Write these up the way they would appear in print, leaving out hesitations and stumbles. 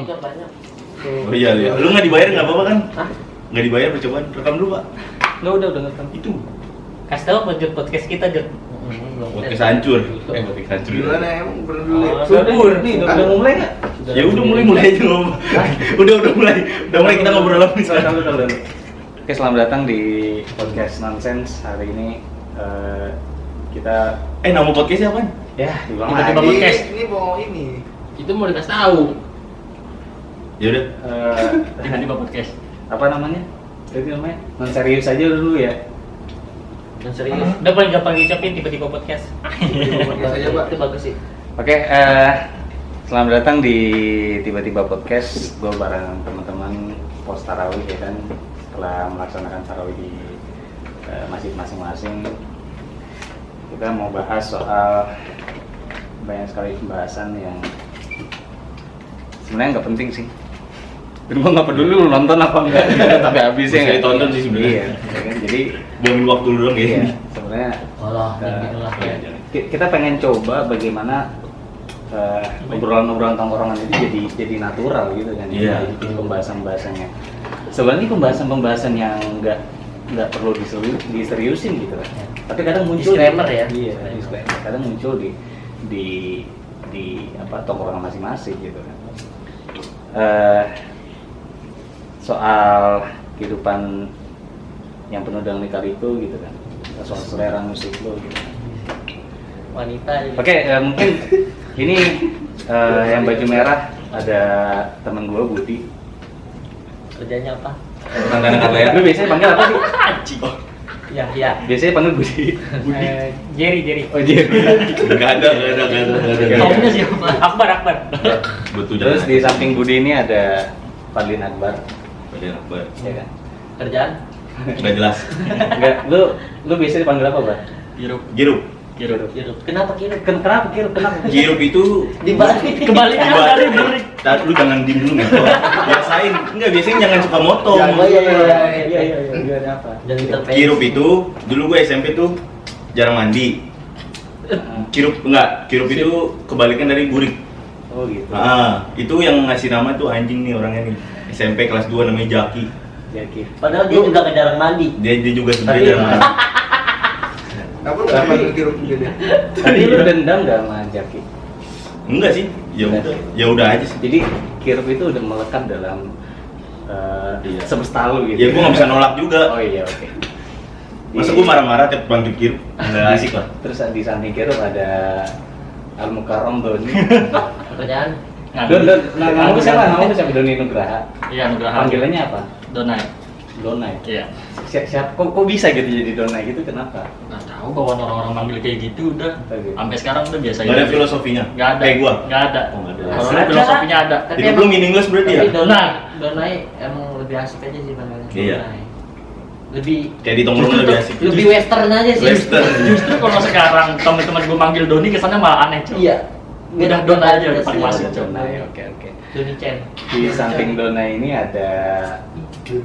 juga banyak. Oh iya. Lu nggak dibayar nggak apa-apa kan? Hah? Nggak dibayar percobaan. Rekam dulu Pak. Nggak udah ngerekam. Itu. Kasih tahu lanjut podcast kita, Jod. Podcast hancur. Podcast hancur. Gimana emang bener dulu ya? Subur. Nih, udah mau mulai nggak? Ya udah mulai aja ngomong. Udah mulai kita ngobrol lagi sekarang. Oke, selamat datang di podcast Nonsense. Hari ini kita Nama podcastnya apaan? ya diulang Tiba-tiba lagi. podcast. Ini mau ini. Itu mau dikasih tahu. Ya udah. Tiba-tiba podcast. Apa namanya? Itu namanya non serius aja dulu ya. Dan serius. Udah paling gampang diucapin tiba-tiba podcast. Podcast aja, Pak. Itu bagus sih. Oke, selamat datang di Tiba-Tiba Podcast. Gue bareng teman-teman pos tarawih ya kan. Setelah melaksanakan tarawih di masjid masing-masing, kita mau bahas soal banyak sekali pembahasan yang sebenarnya nggak penting sih. Dan gue nggak peduli lu nonton apa enggak, tapi habis ya Bisa ditonton sih sebenarnya. Iya, ya kan? Jadi Buang waktu dulu dong ya. iya, sebenarnya Walah, gitulah ya. kita pengen coba bagaimana obrolan-obrolan tongkrongan itu jadi natural gitu kan. Iya. Jadi pembahasan-pembahasannya. Sebenarnya pembahasan-pembahasan yang nggak perlu diseriusin gitu kan. Tapi kadang muncul Disclaimer ya. Iya, disclaimer. Kadang muncul di apa tongkrongan masing-masing gitu kan. Soal kehidupan yang penuh dengan lika-liku gitu kan. Soal selera musik lo gitu kan. Wanita. Oke, mungkin ini yang baju merah ada temen gue Budi. Kerjanya apa? Mantan Kalea. Lu biasanya panggil apa sih? Anjing. Iya, iya. Biasanya panggil Budi. Jerry. Oh Jerry. Enggak ada. Kamunya siapa? Akbar. Betul. Terus di samping Budi ini ada Fadlin Akbar, Pada Akbar. ya kan? Kerjaan? Enggak jelas. Enggak, lu biasanya dipanggil apa, Bang? Girup. Kenapa kirim? Kenapa kira? Kenapa? Girup itu Dibalik. Kebalikan dari burik. Lu jangan diem dulu nih. Biasain. Enggak, biasanya jangan suka motong. Iya, apa? Jadi terpes. Girup itu dulu gue SMP tuh jarang mandi. Kirup itu kebalikan dari burik. Oh gitu. Itu yang ngasih nama tuh anjing nih orangnya nih. SMP kelas 2 namanya Jaki. Jaki. Padahal dia juga jarang mandi. Dia juga Tapi- sebenarnya jarang mandi. Apa lu nggak panggil kirim juga? Tapi lu dendam gak sama Jaki? Enggak sih. Ya udah aja sih. Jadi Kirup itu udah melekat dalam Iya. semesta lu gitu. Ya gue nggak bisa nolak juga. Oh iya, oke. Masa gue marah-marah tiap panggil Girup? Nggak asik lah. Terus di samping Kirup ada Al Mukarram Doni. Kerjaan? Nama lu siapa? Doni Nugraha. Iya, Nugraha. Panggilannya apa? Donai. Donai. Iya. Siap. Kok bisa gitu jadi Donai gitu? Kenapa? Nggak tahu bawaan orang-orang manggil kayak gitu udah. Oke. Sampai sekarang udah biasa Nggak ada filosofinya. Nggak ada. Kayak gue. Nggak ada. Oh, nggak ada. Kalau lu filosofinya ada. Hidup lu meaningless berarti ya? Tapi Donai emang lebih asik aja sih panggilnya. Iya. Donai. Lebih Kayak di tongkrongan lebih asik. lebih western aja sih. Western. Justru kalau sekarang teman-teman gue manggil Doni kesannya malah aneh, cuy. Iya. Udah Donai aja udah paling masuk, cuy. Donai, oke. Doni Chen. Di samping Donai ini ada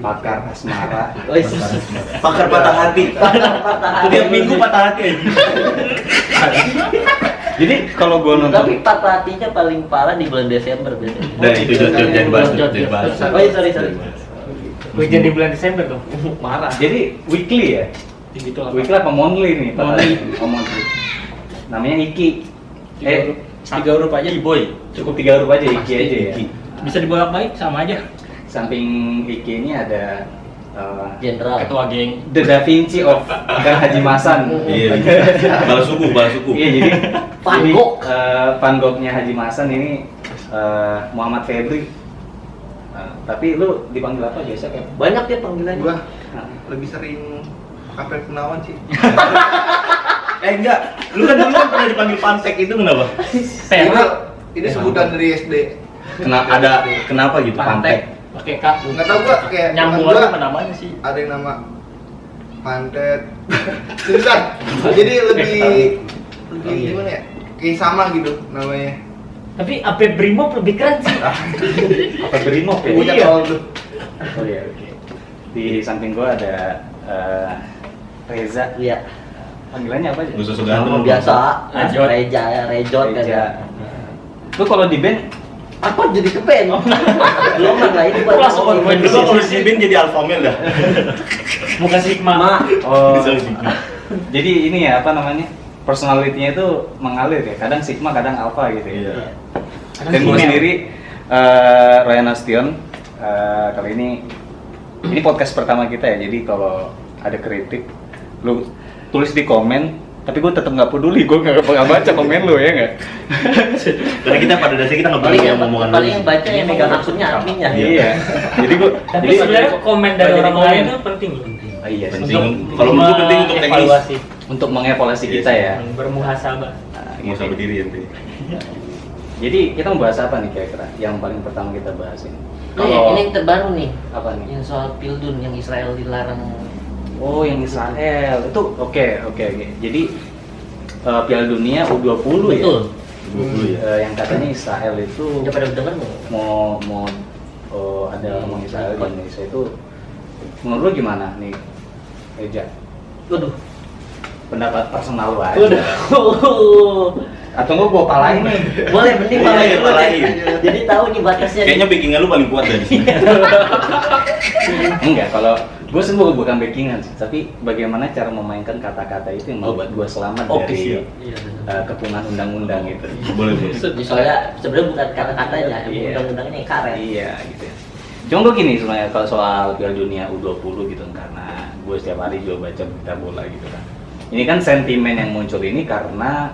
pakar asmara. Oh, iya. Pakar patah hati. Tiap minggu patah hati aja. Jadi kalau gua nonton Tapi patah hatinya paling parah di bulan Desember biasanya. Dan itu jangan bahas. Jangan bahas. Oh iya, sorry. Hujan di bulan Desember tuh. Marah. jadi weekly ya? Gitu lah. Weekly apa monthly nih? Monthly. Oh, monthly. Namanya Iki. Tiga huruf aja Boy. Cukup 3 huruf aja Iki Pasti aja ya. Iki. Bisa dibolak-balik sama aja. Samping Iki ini ada Jenderal. Ketua geng. The Da Vinci of Gang Haji Masan. Iya. Balas suku. Iya, jadi Van jadi, Gogh. Van Gogh-nya Haji Masan ini Muhammad Febri. Tapi lu dipanggil apa biasa kayak? Banyak ya panggilannya. Gua lebih sering Kapten Gunawan sih. Enggak. Lu kan dulu pernah dipanggil Pantek itu kenapa? Ini sebutan dari SD. Kenapa gitu Pantek. Pakai K. Nggak tahu gua kayak Nyambung temen aja gua sama namanya sih. ada yang nama Pantet. Susah. Jadi lebih gimana ya? Kayak sama gitu namanya. Tapi AP Brimob lebih keren sih. Apa Brimob ya? Punya Iya. soal tuh. Oh iya, oke. Di samping gua ada Reza. Iya. Panggilannya apa aja? Lu sosok ganteng. Nama biasa. Rejot. Rejot kan. Reza. Lu kalau di band Apa jadi ke band? Belum lah itu buat Langsung ngomong. main Lu kalau si Ben jadi alpha male dah. Muka Sigma. Oh, Bisa Sigma. jadi ini ya apa namanya? Personality-nya itu mengalir ya. Kadang Sigma, kadang Alpha gitu ya. Iya. Dan gue sendiri Ryan Astion, kali ini podcast pertama kita ya. Jadi kalau ada kritik, lu tulis di komen. Tapi gue tetap nggak peduli, gue nggak baca komen lu ya nggak. Karena kita pada dasarnya kita nggak Paling peduli yang omongan paling yang baca yang megang akunnya adminnya. Iya. Jadi gue. Tapi sebenarnya komen dari orang lain itu penting loh. Oh, iya. Penting. Kalau menurut gue penting untuk teknis. evaluasi, Untuk mengevaluasi kita ya. bermuhasabah. Nah, Nggak usah gitu. berdiri nanti. Jadi kita mau bahas apa nih kira-kira? Yang paling pertama kita bahas ini. Ini yang terbaru nih. Apa nih? Yang soal Pildun yang Israel dilarang. Oh, yang Israel itu oke. Jadi Piala Dunia U20 ya. Betul. 20 ya. Yang katanya Israel itu Udah pada denger nggak? mau ada ngomong Israel di Indonesia itu menurut lu gimana nih, Eja? Waduh. Pendapat personal lu aja. Udah. Atau enggak gua palain nih? Boleh mending Iya, palain iya, dulu. palain. Jadi tahu nih batasnya. Kayaknya backingan lu paling kuat dari sini. Enggak, kalau gue semua bukan backingan sih, tapi bagaimana cara memainkan kata-kata itu yang membuat gue selamat Oke, dari siap. kepungan undang-undang gitu. Boleh. Soalnya sebenarnya bukan kata-katanya, Iya. undang-undangnya yang karet. Iya gitu ya. Cuma gue gini sebenarnya kalau soal Piala Dunia U20 gitu, karena gue setiap hari juga baca berita bola gitu kan. Ini kan sentimen yang muncul ini karena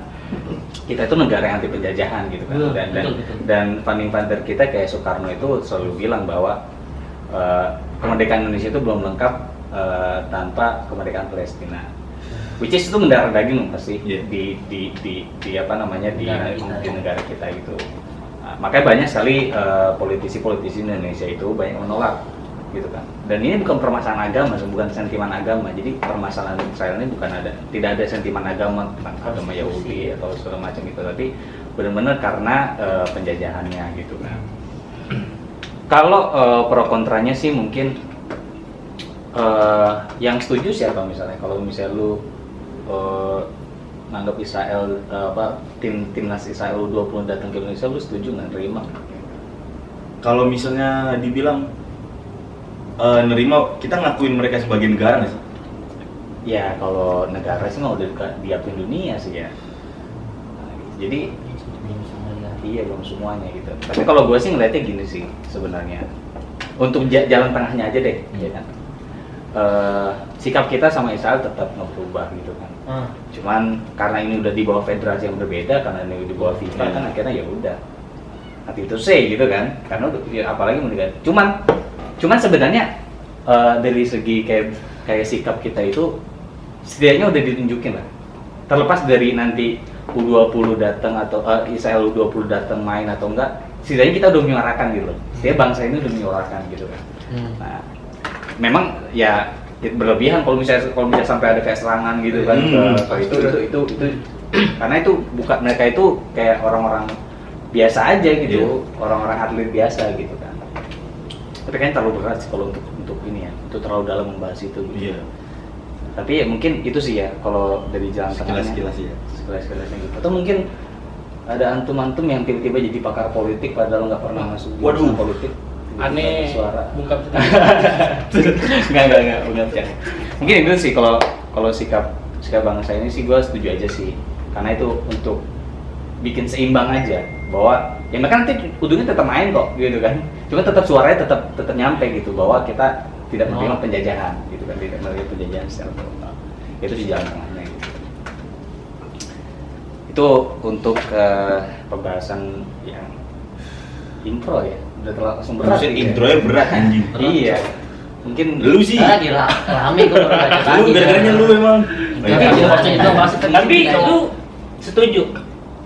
kita itu negara yang anti penjajahan gitu kan. Betul. Dan founding father kita kayak Soekarno itu selalu bilang bahwa kemerdekaan Indonesia itu belum lengkap tanpa kemerdekaan Palestina. Which is itu mendarah daging pasti Yeah. di apa namanya di Negara kita. di negara kita itu. Nah, makanya banyak sekali politisi-politisi Indonesia itu banyak menolak gitu kan. Dan ini bukan permasalahan agama, bukan sentimen agama. Jadi permasalahan Israel ini tidak ada sentimen agama tentang agama Yahudi atau segala macam gitu, tapi benar-benar karena penjajahannya gitu kan. Kalau pro kontranya sih mungkin yang setuju siapa misalnya? Kalau misalnya lu nganggap Israel timnas Israel U20 datang ke Indonesia, lu setuju nggak nerima? Kalau misalnya dibilang nerima, kita ngakuin mereka sebagai negara nggak sih? Ya kalau negara sih mah udah diakui dunia sih ya. Nah, jadi iya belum semuanya gitu. Tapi kalau gue sih ngeliatnya gini sih sebenarnya. Untuk jalan tengahnya aja deh, ya kan. Sikap kita sama Israel tetap nggak berubah gitu kan. Cuman karena ini udah di bawah federasi yang berbeda, karena ini di bawah FIFA kan akhirnya ya udah. Nanti itu say gitu kan. Karena ya, apalagi menegak. Cuman sebenarnya dari segi kayak sikap kita itu setidaknya udah ditunjukin lah. Terlepas dari nanti U20 datang atau Israel U20 datang main atau enggak, setidaknya kita udah menyuarakan gitu loh. Setidaknya bangsa ini udah menyuarakan gitu kan. Nah, memang ya berlebihan kalau misalnya sampai ada kayak serangan gitu kan itu karena itu bukan, mereka itu kayak orang-orang biasa aja gitu, orang-orang atlet biasa gitu kan. Tapi kan terlalu berat sih kalau untuk ini ya, untuk terlalu dalam membahas itu gitu. Iya. Tapi ya mungkin itu sih ya kalau dari jalan tengahnya. Sekilas ya. Sekilas-sekilasnya gitu. Atau mungkin ada antum-antum yang tiba-tiba jadi pakar politik padahal nggak pernah masuk jurusan politik. Aneh. Suara. Bungkam Enggak bercanda. Mungkin itu sih kalau sikap bangsa ini sih gue setuju aja sih. Karena itu untuk bikin seimbang aja bahwa ya mereka nanti ujungnya tetap main kok gitu kan. Cuma tetap suaranya tetap nyampe gitu bahwa kita tidak menerima penjajahan gitu kan, tidak menerima penjajahan secara total. Itu di jalan tengahnya gitu. Itu untuk pembahasan yang intro ya. Udah langsung berat. Maksudnya intronya berat anjing. Iya. Mungkin Lu sih. Gila, rame kalau baca Lu gara-garanya lu emang. Tapi lu setuju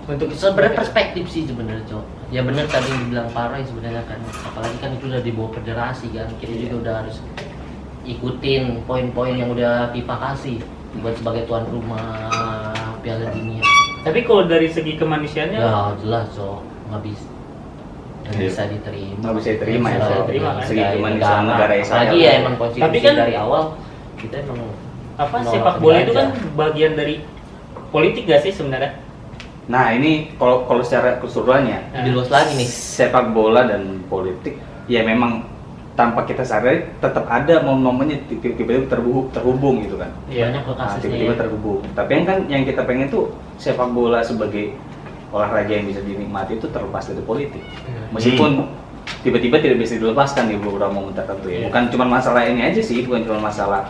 untuk sebenarnya perspektif sih sebenarnya, Cok. Ya benar tadi yang dibilang Paroi sebenarnya kan, apalagi kan itu udah di bawah federasi kan, kita juga udah harus ikutin poin-poin yang udah FIFA kasih buat sebagai tuan rumah Piala Dunia. Tapi kalau dari segi kemanusiaannya Ya jelas, Cok, nggak bisa. Nggak bisa diterima. Nggak bisa diterima ya, Nggak bisa Cok. diterima Segi sebagai kemanusiaan negara Israel. Apalagi ya emang konstitusi Tapi kan- dari awal kita emang apa menolak sepak bola itu kan penjajah. bagian dari politik gak sih sebenarnya? Nah ini kalau secara keseluruhannya Lebih luas lagi nih. sepak bola dan politik ya memang tanpa kita sadari tetap ada momen-momennya tiba-tiba terhubung gitu kan. Banyak Nah, lokasinya. tiba-tiba terhubung. Tapi yang kita pengen tuh sepak bola sebagai olahraga yang bisa dinikmati itu terlepas dari politik. Meskipun tiba-tiba tidak bisa dilepaskan di beberapa momen tertentu ya. Bukan cuma masalah ini aja sih, bukan cuma masalah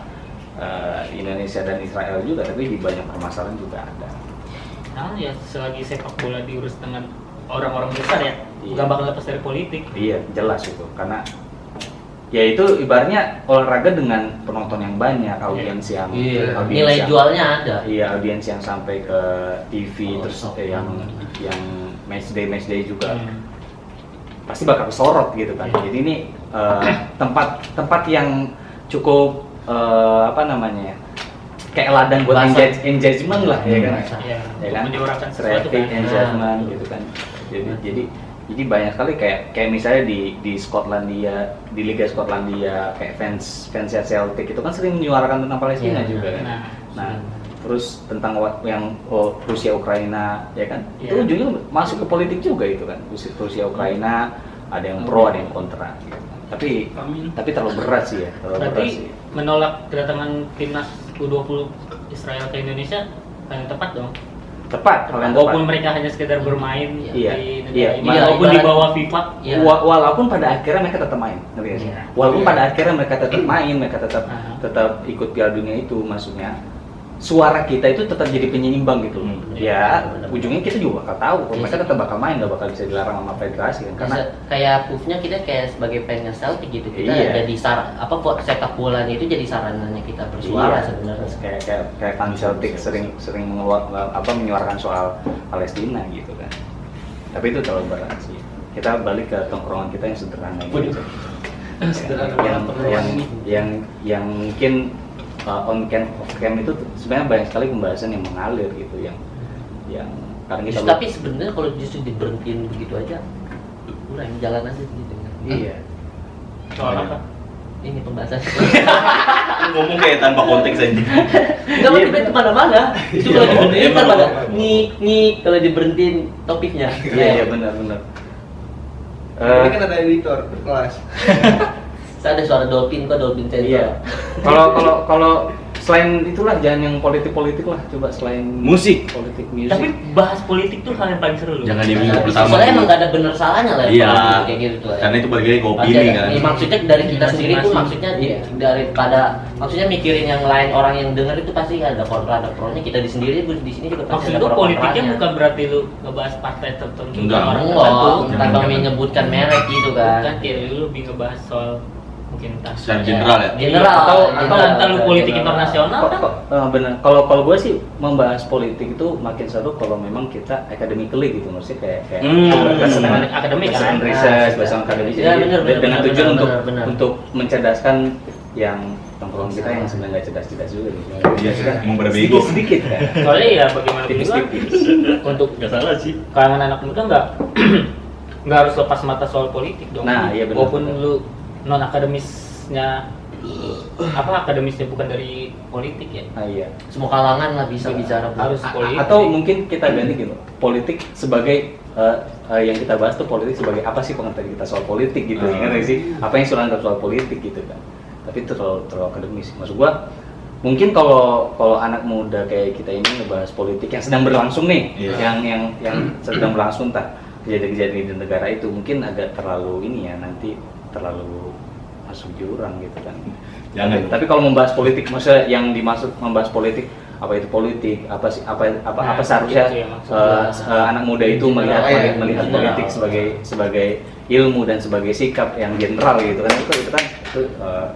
Indonesia dan Israel juga, tapi di banyak permasalahan juga ada. Nah ya selagi sepak bola diurus dengan orang-orang besar ya, Iya. nggak bakal lepas dari politik. Iya, jelas itu. Karena ya itu ibaratnya olahraga dengan penonton yang banyak, audiens yang Iya, audiens nilai yang- jualnya ada. Iya, audiens yang sampai ke TV Oh, terus sok. yang match day juga pasti bakal kesorot gitu kan. Iya. Jadi ini tempat yang cukup apa namanya ya, kayak ladang buat Bahasa. engagement lah ya kan. Bahasa. Ya, Ya kan? menyuarakan sesuatu Traffic kan. engagement Nah. gitu kan. Jadi banyak sekali kayak misalnya di Skotlandia, di Liga Skotlandia kayak fans Celtic itu kan sering menyuarakan tentang Palestina Iya, juga kan. nah. Nah, terus tentang yang Rusia Ukraina ya kan. Iya. Itu ujungnya masuk ke politik juga itu kan. Rusia Ukraina ada yang pro, ada yang kontra gitu. Tapi terlalu berat sih ya, terlalu berat Berarti sih. menolak kedatangan timnas U20 Israel ke Indonesia hal yang tepat dong. Tepat, hal yang Walaupun tepat. mereka hanya sekedar bermain Iya, di negara iya. ini, Iya, walaupun di ibarat- bawah FIFA. Iya. Walaupun pada akhirnya mereka tetap main, ngerti nggak sih? Iya. Walaupun Iya. pada akhirnya mereka tetap main, mereka tetap Aha. tetap ikut Piala Dunia itu, maksudnya suara kita itu tetap jadi penyeimbang gitu. Ya, ujungnya kita juga bakal tahu, kalau Iya mereka sih. tetap bakal main, nggak bakal bisa dilarang sama federasi kan? Karena Kayak proof-nya kita kayak sebagai fans Celtic gitu, kita Iya. jadi sepak bolanya itu jadi sarananya kita bersuara iya, sebenarnya. kayak fan Celtic sering menyuarakan soal Palestina gitu kan. Tapi itu terlalu berat sih. Kita balik ke tongkrongan kita yang sederhana gitu. yang mungkin on cam off cam itu sebenarnya banyak sekali pembahasan yang mengalir gitu yang karena kita Tapi sebenarnya kalau justru diberhentiin begitu aja, kurang jalan aja gitu. iya Soal apa? Ini pembahasan. Ngomong kayak tanpa konteks aja. Enggak mau dibet kemana-mana. Itu kalau diberhentiin kan pada ngik kalau diberhentiin topiknya. iya benar Ini kan ada editor kelas. Saya ada suara dolphin kok, dolphin sensor. iya kalau selain itulah jangan yang politik lah, coba selain Musik. politik music. Tapi bahas politik tuh hal yang paling seru loh. Jangan di minggu pertama. Soalnya emang gak ada bener salahnya lah. Iya. kalau kayak gitu tuh. Karena itu balik lagi ke opini Pasti ada. kan. Ini maksudnya dari kita sendiri pun Masing-masing. maksudnya Iya. daripada maksudnya mikirin yang lain, orang yang denger itu pasti ada kontra ada pro-nya. Kita di sendiri di sini juga pasti Maksud ada lu pro politiknya kontranya. bukan berarti lu ngebahas partai tertentu Enggak. orang Enggak, tertentu. tanpa menyebutkan merek gitu kan. Bukan kayak lu lebih ngebahas soal mungkin entah Secara general ya. General. Atau entah lu politik general. internasional kan. benar. Kalau gue sih membahas politik itu makin seru kalau memang kita academically gitu, maksudnya kayak Berdasarkan akademik kan. research, berdasarkan akademik. Ya, Jadi, benar, dengan benar, tujuan benar, benar. untuk mencerdaskan yang tongkrongan kita yang sebenarnya nggak cerdas juga gitu. Iya sih, emang pada bego. Sedikit kan. Soalnya ya bagaimanapun juga Tipis-tipis. untuk Nggak salah sih. kalangan anak muda nggak harus lepas mata soal politik dong. Nah, iya benar, Walaupun benar. lu non akademisnya akademisnya bukan dari politik ya. Ah, iya. Semua kalangan lah bisa bicara Harus politik. Atau mungkin kita ganti gitu, politik sebagai yang kita bahas tuh politik sebagai apa sih pengertian kita soal politik gitu, ya nggak sih? Apa yang sudah soal politik gitu kan? Tapi itu terlalu akademis. Maksud gua, mungkin kalau anak muda kayak kita ini ngebahas politik yang sedang berlangsung nih, Iya. yang sedang berlangsung entah kejadian-kejadian di negara itu mungkin agak terlalu ini ya, nanti terlalu masuk jurang gitu kan. Jangan. Tapi kalau membahas politik, maksudnya yang dimaksud membahas politik, apa itu politik, apa sih apa seharusnya itu ya maksudnya. anak muda itu melihat Iya, melihat iya. politik sebagai ilmu dan sebagai sikap yang general gitu kan, itu kan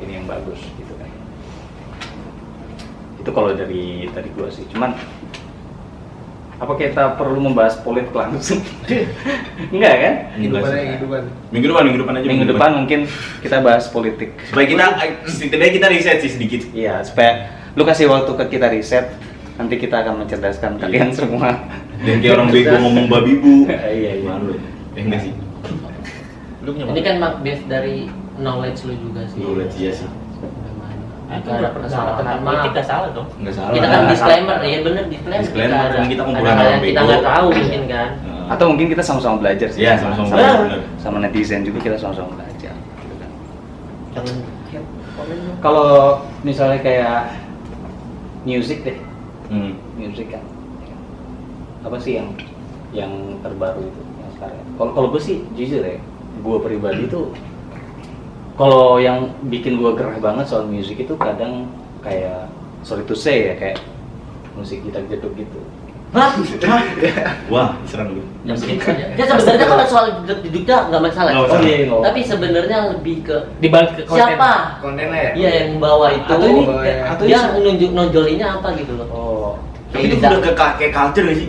ini yang bagus gitu kan. Itu kalau dari gua sih. Cuman apa kita perlu membahas politik langsung? Enggak kan? Kehidupan. Minggu depan aja. Minggu depan mungkin kita bahas politik. Supaya setidaknya kita riset sih sedikit. Iya, supaya lu kasih waktu ke kita riset, nanti kita akan mencerdaskan kalian semua. Dan kayak orang bego ngomong babi bu. Iya. Malu. Enggak sih. Lu punya Ini kan base dari knowledge lu juga sih. Knowledge, iya sih. Nggak ada kesalahan tentang mah. politik nggak salah dong. Nggak salah. Kita kan disclaimer, ya bener disclaimer. Disclaimer, Kita kita ada kumpulan hal orang yang kita bego. nggak tahu mungkin kan. Atau mungkin kita sama-sama belajar sih. Iya, sama-sama sama, belajar, bener. sama netizen juga kita sama-sama belajar. Gitu kan. Jangan komen dong. Kalau misalnya kayak music deh, music kan, apa sih yang terbaru itu yang sekarang? Kalau gue sih jujur ya, gue pribadi tuh kalau yang bikin gue gerah banget soal musik itu kadang kayak sorry to say ya kayak musik gitar jeduk gitu. Hah? Wah, serang lu. Ya sebenarnya kalau soal duduknya nggak masalah. Nggak masalah. Oh. Tapi sebenarnya lebih ke Dibalik ke konten. siapa? Kontennya ya? Iya yang membawa itu. Atau ini, atau dia nonjolinnya apa gitu loh. Oh, Tapi itu udah kayak culture nggak sih?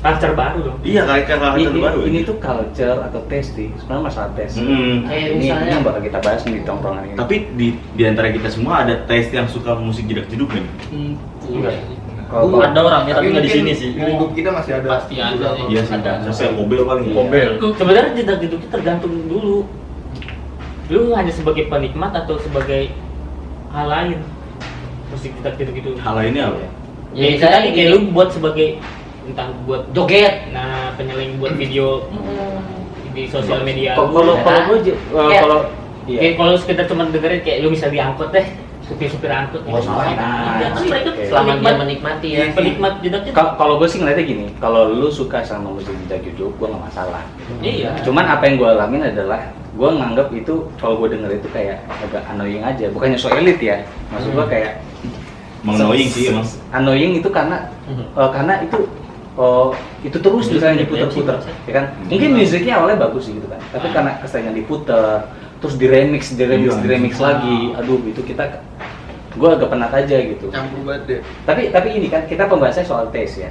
Culture baru dong. Iya, kayak culture baru. ini tuh culture atau taste sih, sebenarnya masalah taste. Kayak Ini misalnya yang bakal kita bahas nih di tongkrongan ini. Tapi di antara kita semua ada taste yang suka musik jedak jeduk kan? enggak. Kalau Ada orangnya tapi nggak di sini sih. Di lingkup kita masih ada. Pasti ada. Iya sih, saya Kobel paling. Sebenarnya jedak jeduknya tergantung dulu. Lu hanya sebagai penikmat atau sebagai hal lain? Musik jedak jeduk itu. Hal lainnya apa? Ya Ya, misalnya kayak lu buat sebagai entah buat joget. nah penyeling buat video di sosial media. kalau gue kalau Kayak kalau sekedar cuma dengerin kayak lu bisa diangkut deh, supir angkut. Oh, salah. Nah, kan mereka Oke. Selama dia penikmat, menikmati ya. penikmat jedak jeduk. kalau gue sih ngeliatnya gini, kalau lu suka sama musik gitar jeduk, gue nggak masalah. Iya. Cuman apa yang gue alamin adalah gue nganggap itu kalau gue denger itu kayak agak annoying aja, bukannya so elit ya, maksud gue kayak Annoying sih emang. annoying itu karena itu terus misalnya diputer-puter, ya kan? Mungkin musiknya awalnya bagus sih gitu kan, tapi karena keseringan diputer, terus diremix lagi, aduh itu gue agak penat aja gitu. Campur banget deh. Tapi ini kan kita pembahasannya soal taste ya.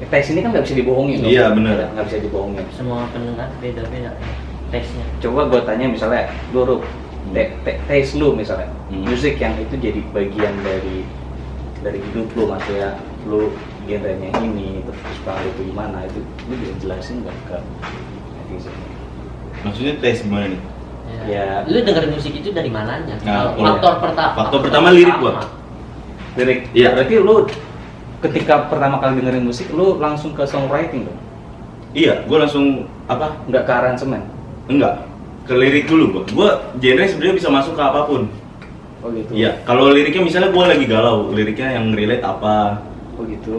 Taste ini kan nggak bisa dibohongin. Iya, bener. Nggak bisa dibohongin. Semua pendengar beda-beda tesnya. Coba gue tanya misalnya, lu taste lu misalnya, musik yang itu jadi bagian dari hidup lu, maksudnya lu genrenya ini, terus suka itu gimana, itu lu bisa jelasin nggak ke netizen? Maksudnya taste gimana nih? Ya. Lu dengerin musik itu dari mananya? Nah, Faktor pertama lirik gua. Lirik. Iya. Berarti lu ketika pertama kali dengerin musik, lu langsung ke songwriting dong? Iya, gue langsung apa? Nggak ke aransemen? Enggak, ke lirik dulu gue genre sebenarnya bisa masuk ke apapun. Oh gitu? Iya, kalau liriknya misalnya gue lagi galau, liriknya yang relate apa. Oh gitu?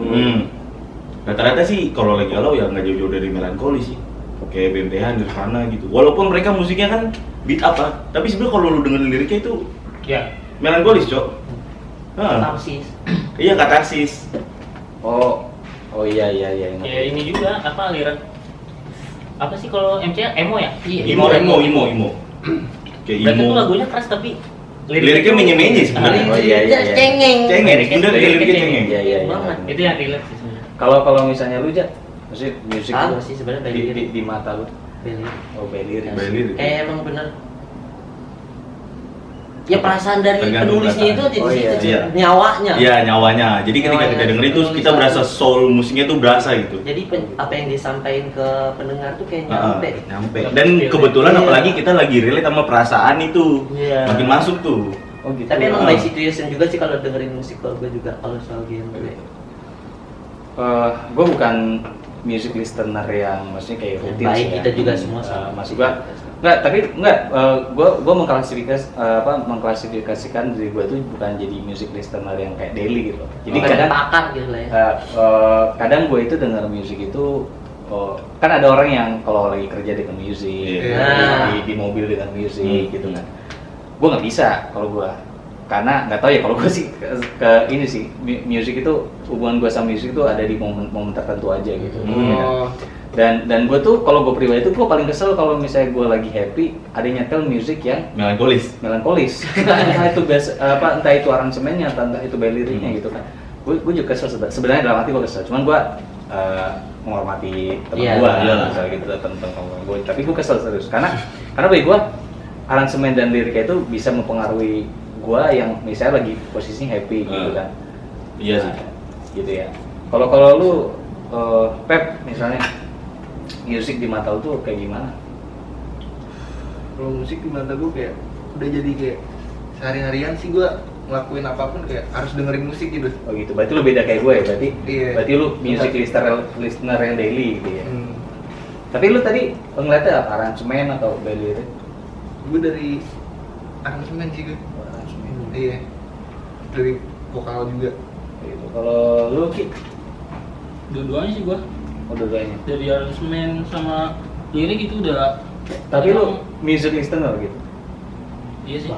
Rata-rata sih kalau lagi galau ya nggak jauh-jauh dari melankoli sih. Kayak BMTH, Nirvana gitu. Walaupun mereka musiknya kan beat apa, tapi sebenarnya kalau lu dengerin liriknya itu Ya. melankolis, Cok. Katarsis. Iya, katarsis. Oh iya. Ya ini juga apa lirik apa sih kalau MC emo ya? Imo. Kayak Berarti imo. tuh lagunya keras tapi Liriknya menye-menye sebenarnya. Oh, iya. Cengeng. Cengeng, bener liriknya Liriknya cengeng. Iya. Banget. itu yang relate sih sebenarnya. Kalau misalnya lu aja, maksudnya musik Sama lu sih sebenarnya by di lirik. mata lu. Beli. Oh by lirik. By lirik. Emang bener. Ya perasaan dari Tergantung penulisnya itu perasaan. di Oh, situ, iya. nyawanya. Iya, nyawanya. Jadi ketika Nyawanya. kita dengerin itu kita berasa soul musiknya tuh berasa gitu. Jadi apa yang disampaikan ke pendengar tuh kayak nyampe. Nyampe. Dan kebetulan Iya. apalagi kita lagi relate sama perasaan itu. Iya. Makin masuk tuh. Oh gitu. Tapi emang Ah. by situation juga sih kalau dengerin musik kalau gue juga kalau soal genre. Gue bukan music listener yang maksudnya kayak rutin Baik, sih ya. kita juga semua sama. Maksud gue mengklasifikasikan diri gue tuh bukan jadi music listener yang kayak daily gitu. Jadi Bukan kadang pakar gitu lah ya. kadang gue itu denger musik itu kan ada orang yang kalau lagi kerja dengan musik, Iya. di mobil dengan musik gitu kan. Gue nggak bisa kalau gue, karena nggak tahu ya kalau gue sih ke ini sih musik itu hubungan gue sama musik itu ada di momen tertentu aja gitu. Ya kan? Dan gue tuh kalau gue pribadi tuh gue paling kesel kalau misalnya gue lagi happy ada yang nyetel musik yang melankolis. entah itu entah itu aransemennya, entah itu by liriknya gitu kan. Gue juga kesel sebenarnya dalam hati gue kesel. Cuman gue menghormati teman Iya, gue, iya. misalnya gitu teman-teman gue. Tapi gue kesel serius karena bagi gue aransemen dan liriknya itu bisa mempengaruhi gue yang misalnya lagi posisinya happy gitu kan. Iya sih. Gitu ya. Kalau lu Pep misalnya musik di mata lu tuh kayak gimana? Kalau musik di mata gue kayak udah jadi kayak sehari-harian sih gue ngelakuin apapun kayak harus dengerin musik gitu. Oh gitu, berarti lu beda kayak gue ya, berarti Iya. berarti lu music listener yang daily gitu ya. Tapi lu tadi ngeliatnya apa, aransemen atau by lirik? Gue dari aransemen sih gue. Iya. Dari vokal juga. Gitu. Kalau lu Ki, Dua-duanya sih gua. oh dua-duanya. Dari aransemen sama lirik itu udah. Tapi lu music listener gitu. Iya sih.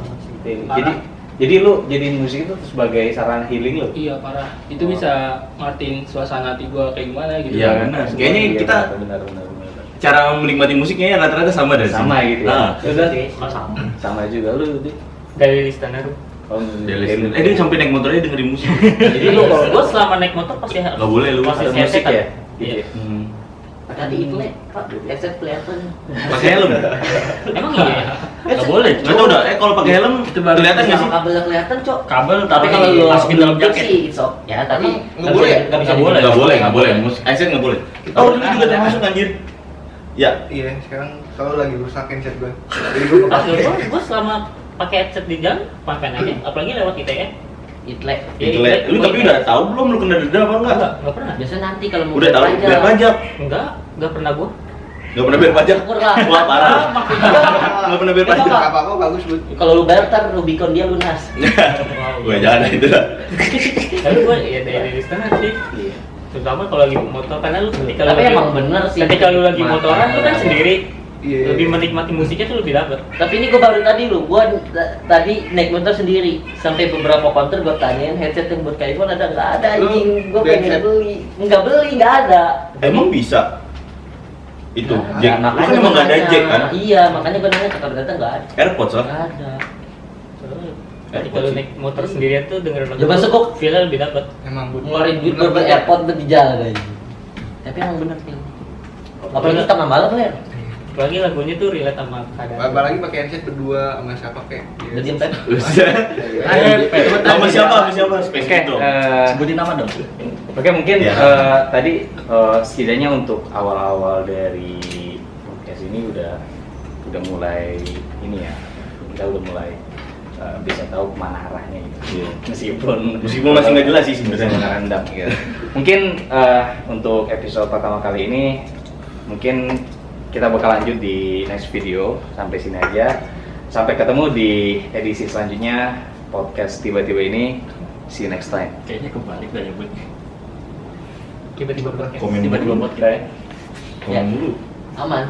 Daily. Parah. Jadi lu jadiin musik itu sebagai sarana healing lu. Iya parah. Itu bisa ngertiin suasana hati gua kayak gimana gitu. Iya, benar. Kayaknya Iya, kita benar. cara menikmati musiknya ya rata-rata sama dari Sama gitu ya. Udah sama. sama juga lu. Di. Dari listener. Oh, Daily. Dia sampai naik motornya dengerin musik. Jadi lu gua selama naik motor pasti Nggak boleh lu. pasti ada headset musik kan? ya? Iya. Tadi itu Pak, headset kelihatan. Pakai helm. Emang iya. Nggak boleh. Nggak tahu dah. Kalau pakai helm kelihatan nggak sih? Sama kabelnya kelihatan, Cok. Kabel tapi Kalau lu masukin dalam nunjuk jaket. sih, it's okay. Ya, tapi Nggak boleh ya? nggak bisa Nggak boleh. Nggak boleh. Headset nggak boleh. Oh, dulu juga termasuk anjir. Ya. Iya, sekarang selalu lagi rusak handset gue. Jadi gue kepake. Gua selama pakai headset di jalan, pakai aja, apalagi lewat ITE. Itlek. Itu lu tapi udah tahu belum lu kena denda apa enggak? Enggak pernah. Biasanya nanti kalau mau Udah tahu bayar pajak. Enggak pernah gua. Nggak pernah bayar pajak. Syukur lah. Wah parah. Nggak pernah bayar pajak. Nggak apa-apa, bagus buat. Kalau lu bayar ntar Rubicon dia lunas. Gue jangan itu lah. Tapi gua ya dari listener sih. Iya. Terutama kalau lagi motor karena lu ketika lu Tapi lagi- emang bener sih. ketika lu lagi motoran lu kan sendiri. Iya. Lebih menikmati musiknya tuh lebih dapet. Tapi ini gue baru tadi lu, tadi naik motor sendiri sampai beberapa counter gue tanyain headset yang buat iPhone ada nggak ada anjing, gue pengen headset? beli nggak ada. Emang bisa? Itu Nggak jack. ada. Lu kan emang nggak ada Makanya- jack kan? Iya, makanya gue nanya ternyata nggak ada. AirPods lah. Nggak ada. Ketika lu naik motor sendirian tuh dengerin lagu. Ya, masuk kok. Feel-nya lebih dapet. Emang buat. Ngeluarin duit buat beli AirPod buat di jalan aja. Tapi emang bener sih. Apalagi tengah malam ya. Apalagi lagunya tuh relate sama keadaan. Apalagi pakai headset berdua sama siapa kayak. Udah diem Pep. Sama siapa? Sama siapa? Oke, Spesifik dong. Sebutin nama dong. Oke, mungkin Ya. tadi setidaknya untuk awal-awal dari podcast ini udah mulai ini ya, kita udah mulai bisa tahu kemana arahnya gitu. Iya. Meskipun masih nggak jelas sih sebenarnya. masih random gitu. Mungkin untuk episode pertama kali ini mungkin kita bakal lanjut di next video. Sampai sini aja. Sampai ketemu di edisi selanjutnya podcast tiba-tiba ini. See you next time. Kayaknya kebalik dah ya, Bud. Tiba-tiba podcast. Komen Tiba-tiba dulu. buat kita ya. Komen dulu. Aman.